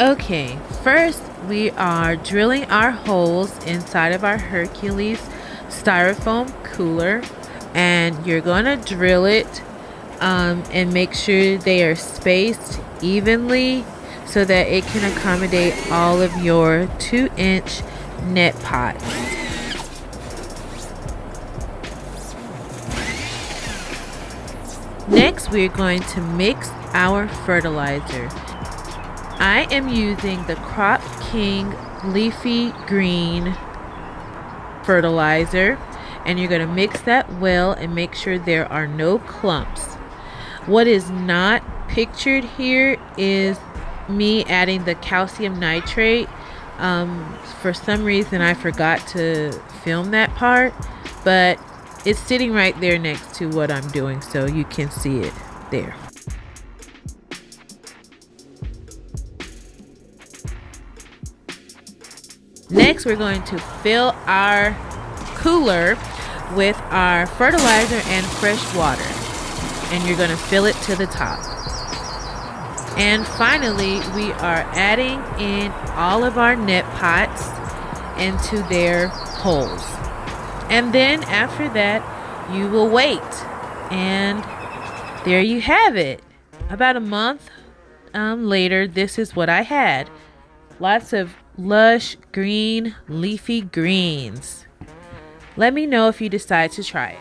Okay, first we are drilling our holes inside of our Hercules styrofoam cooler, and you're gonna drill it and make sure they are spaced evenly so that it can accommodate all of your 2-inch net pots. Next, we're going to mix our fertilizer. I am using the Kratky leafy green fertilizer, and you're going to mix that well and make sure there are no clumps. What is not pictured here is me adding the calcium nitrate. For some reason I forgot to film that part, but it's sitting right there next to what I'm doing, so you can see it there. Next, we're going to fill our cooler with our fertilizer and fresh water, and you're going to fill it to the top. And finally, we are adding in all of our net pots into their holes. And then after that, you will wait. And there you have it. About a month later, this is what I had. Lots of lush green leafy greens. Let me know if you decide to try it.